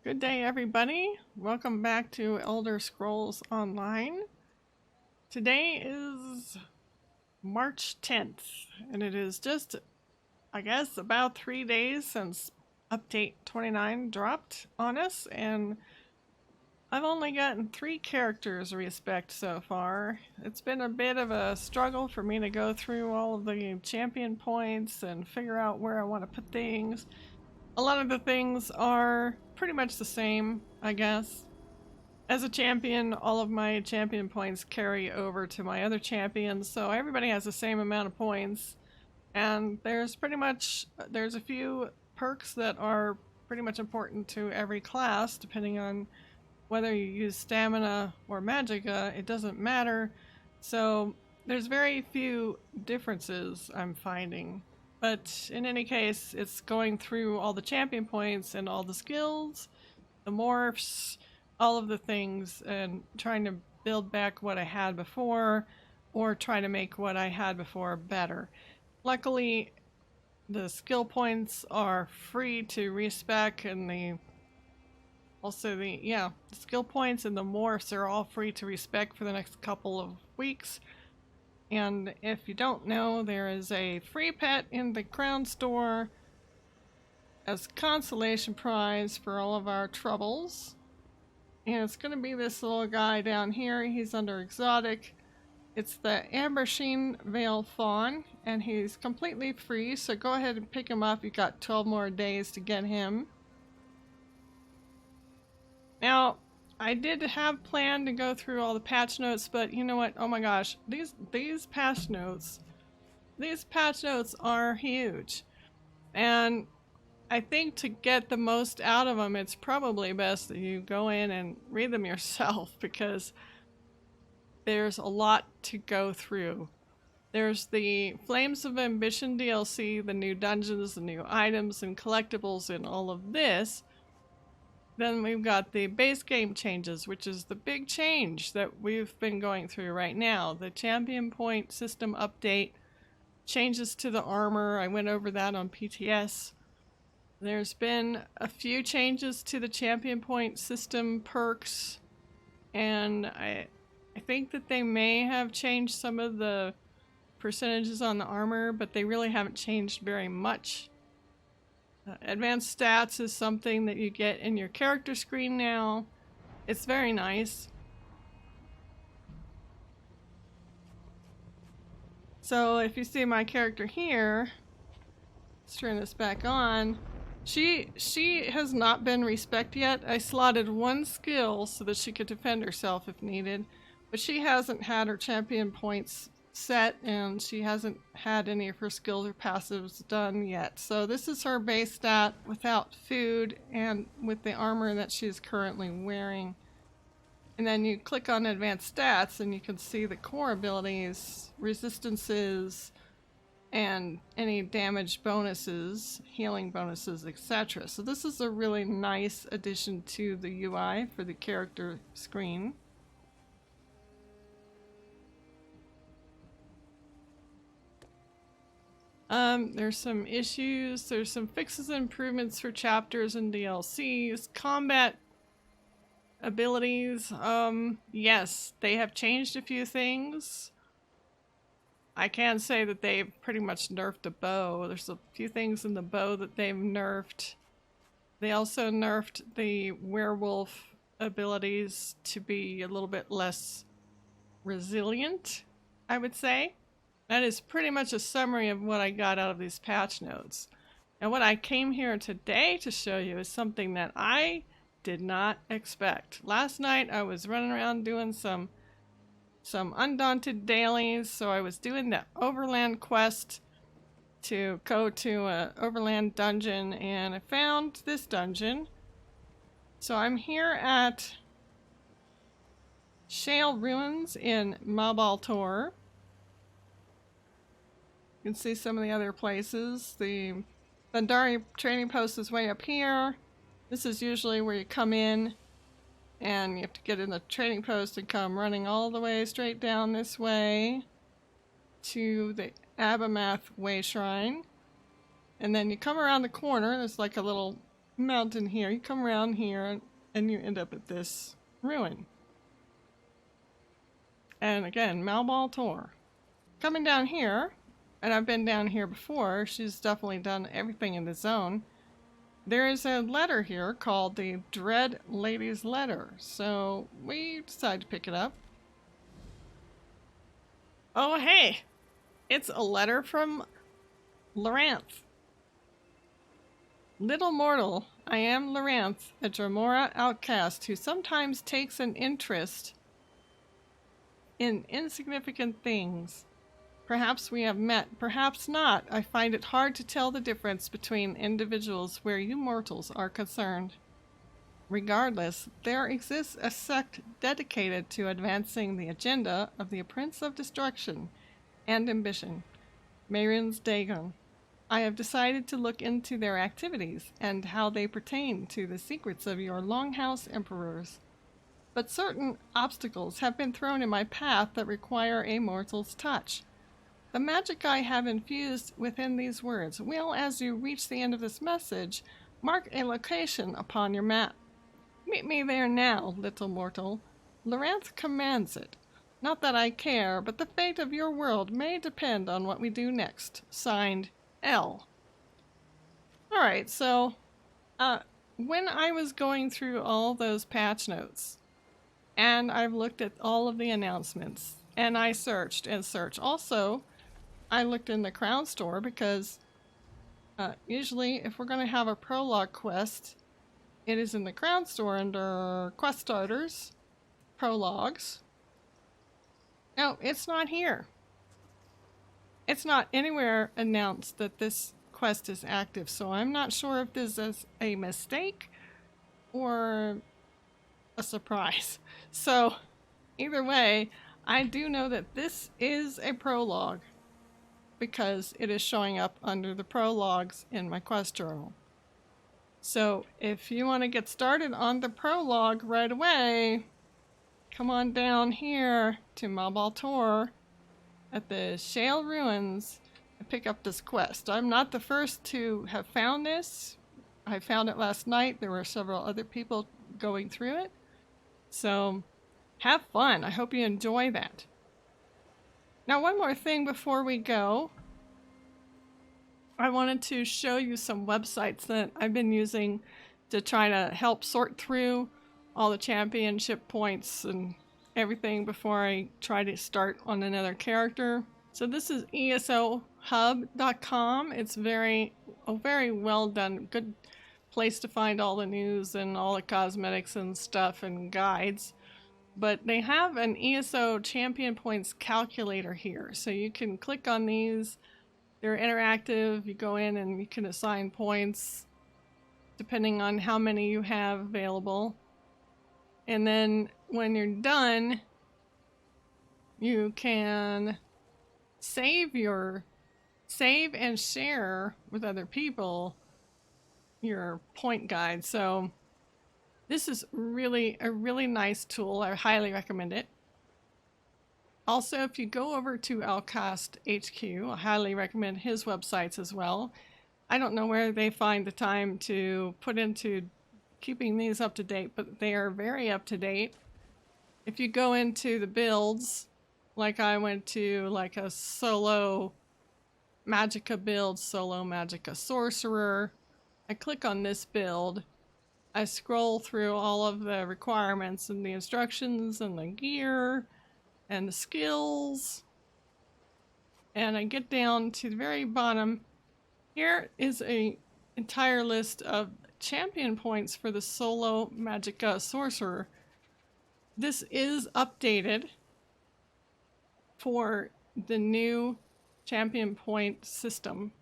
Good day, everybody. Welcome back to Elder Scrolls Online. Today is March 10th, and it is just, I guess, about 3 days since Update 29 dropped on us, and I've only gotten 3 characters respect so far. It's been a bit of a struggle for me to go through all of the champion points and figure out where I want to put things. A lot of the things are pretty much the same, I guess. As a champion, all of my champion points carry over to my other champions, so everybody has the same amount of points. And there's a few perks that are pretty much important to every class, depending on whether you use stamina or magicka, it doesn't matter. So there's very few differences I'm finding. But in any case, it's going through all the champion points and all the skills, the morphs, all of the things, and trying to build back what I had before, or try to make what I had before better. Luckily, the skill points are free to respec, and the skill points and the morphs are all free to respec for the next couple of weeks. And if you don't know, there is a free pet in the crownstore as consolation prize for all of our troubles. And it's going to be this little guy down here. He's under exotic. It's the Ambersheen Veil Fawn, and he's completely free, so go ahead and pick him up. You've got 12 more days to get him. Now, I did have planned to go through all the patch notes, but you know what? Oh my gosh, these patch notes are huge. And I think to get the most out of them, it's probably best that you go in and read them yourself, because there's a lot to go through. There's the Flames of Ambition DLC, the new dungeons, the new items and collectibles and all of this. Then we've got the base game changes, which is the big change that we've been going through right now. The champion point system update, changes to the armor. I went over that on PTS. There's been a few changes to the champion point system perks, and I think that they may have changed some of the percentages on the armor, but they really haven't changed very much. Advanced stats is something that you get in your character screen now. It's very nice. So if you see my character here, let's turn this back on. She has not been respec yet. I slotted one skill so that she could defend herself if needed, but she hasn't had her champion points set, and she hasn't had any of her skills or passives done yet. So this is her base stat without food and with the armor that she's currently wearing. And then you click on advanced stats and you can see the core abilities, resistances, and any damage bonuses, healing bonuses, etc. So this is a really nice addition to the UI for the character screen. There's some issues, there's some fixes and improvements for chapters and DLCs. Combat abilities, yes, they have changed a few things. I can say that they've pretty much nerfed the bow. There's a few things in the bow that they've nerfed. They also nerfed the werewolf abilities to be a little bit less resilient, I would say. That is pretty much a summary of what I got out of these patch notes. And what I came here today to show you is something that I did not expect. Last night I was running around doing some undaunted dailies, so I was doing the overland quest to go to an overland dungeon, and I found this dungeon. So I'm here at Shale Ruins in Mabaltor. You can see some of the other places. The Bandari training post is way up here. This is usually where you come in and you have to get in the training post and come running all the way straight down this way to the Abimath Way Shrine. And then you come around the corner, there's like a little mountain here. You come around here and you end up at this ruin. And again, Malbal Tor. Coming down here, and I've been down here before, she's definitely done everything in the zone. There is a letter here called the Dread Lady's Letter, so we decided to pick it up. Oh hey, it's a letter from Lyranth. Little mortal, I am Lyranth, a Dremora outcast who sometimes takes an interest in insignificant things. Perhaps we have met, perhaps not. I find it hard to tell the difference between individuals where you mortals are concerned. Regardless, there exists a sect dedicated to advancing the agenda of the Prince of Destruction and Ambition, Mairin's Dagon. I have decided to look into their activities and how they pertain to the secrets of your Longhouse Emperors. But certain obstacles have been thrown in my path that require a mortal's touch. The magic I have infused within these words will, as you reach the end of this message, mark a location upon your map. Meet me there now, little mortal. Lyranth commands it. Not that I care, but the fate of your world may depend on what we do next. Signed, L. Alright, so, when I was going through all those patch notes, and I've looked at all of the announcements, and I searched and searched. Also, I looked in the crownstore because usually if we're going to have a prologue quest, it is in the crownstore under quest starters, prologues. No, it's not here. It's not anywhere announced that this quest is active, so I'm not sure if this is a mistake or a surprise. So either way, I do know that this is a prologue because it is showing up under the prologues in my quest journal. So if you want to get started on the prologue right away, come on down here to Malbal Tor at the Shale Ruins and pick up this quest. I'm not the first to have found this. I found it last night. There were several other people going through it. So have fun. I hope you enjoy that. Now, one more thing before we go. I wanted to show you some websites that I've been using to try to help sort through all the championship points and everything before I try to start on another character. So this is ESOhub.com. It's very well done. Good place to find all the news and all the cosmetics and stuff and guides. But they have an ESO champion points calculator here. So you can click on these. They're interactive. You go in and you can assign points depending on how many you have available. And then when you're done, you can save and share with other people your point guide. So this is really a really nice tool. I highly recommend it. Also, if you go over to Outcast HQ, I highly recommend his websites as well. I don't know where they find the time to put into keeping these up to date, but they are very up to date. If you go into the builds, like I went to like a solo Magicka build, solo Magicka sorcerer, I click on this build, I scroll through all of the requirements and the instructions and the gear and the skills, and I get down to the very bottom. Here is a entire list of champion points for the solo Magicka sorcerer. This is updated for the new champion point system.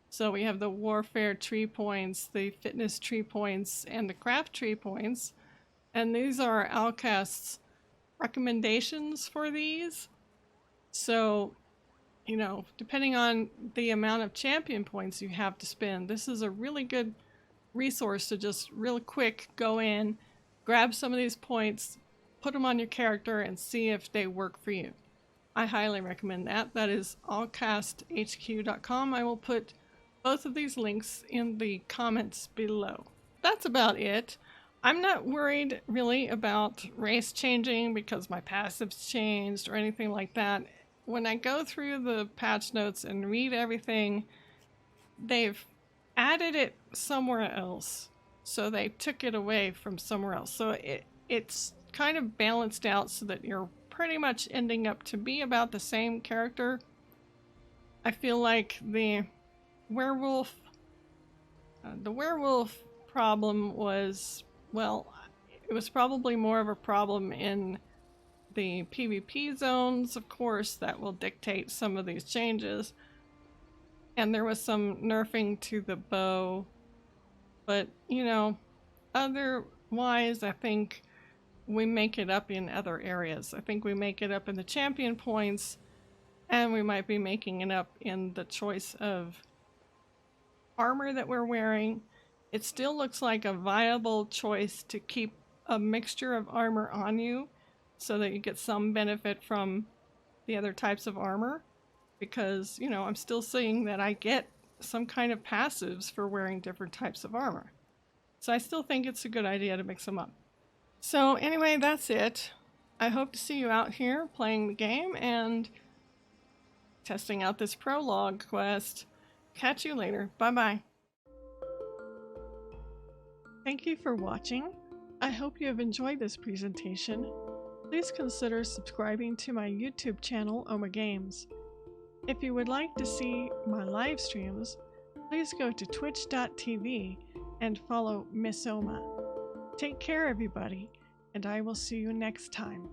So we have the warfare tree points, the fitness tree points, and the craft tree points, and these are Outcast's recommendations for these. So, you know, depending on the amount of champion points you have to spend, this is a really good resource to just real quick go in, grab some of these points, put them on your character, and see if they work for you. I highly recommend that. That is allcasthq.com. I will put both of these links in the comments below. that's about it. I'm not worried really about race changing because my passives changed or anything like that. When I go through the patch notes and read everything, they've added it somewhere else. So they took it away from somewhere else. So it's kind of balanced out so that you're pretty much ending up to be about the same character. I feel like the werewolf problem was, well, it was probably more of a problem in the PvP zones, of course, that will dictate some of these changes. And there was some nerfing to the bow. But, you know, otherwise, I think we make it up in other areas. I think we make it up in the champion points, and we might be making it up in the choice of armor that we're wearing. It still looks like a viable choice to keep a mixture of armor on you so that you get some benefit from the other types of armor, because, you know, I'm still seeing that I get some kind of passives for wearing different types of armor. So I still think it's a good idea to mix them up. So anyway, that's it. I hope to see you out here playing the game and testing out this prologue quest. Catch you later. Bye-bye. Thank you for watching. I hope you have enjoyed this presentation. Please consider subscribing to my YouTube channel, Oma Games. If you would like to see my live streams, please go to twitch.tv and follow Miss Oma. Take care, everybody, and I will see you next time.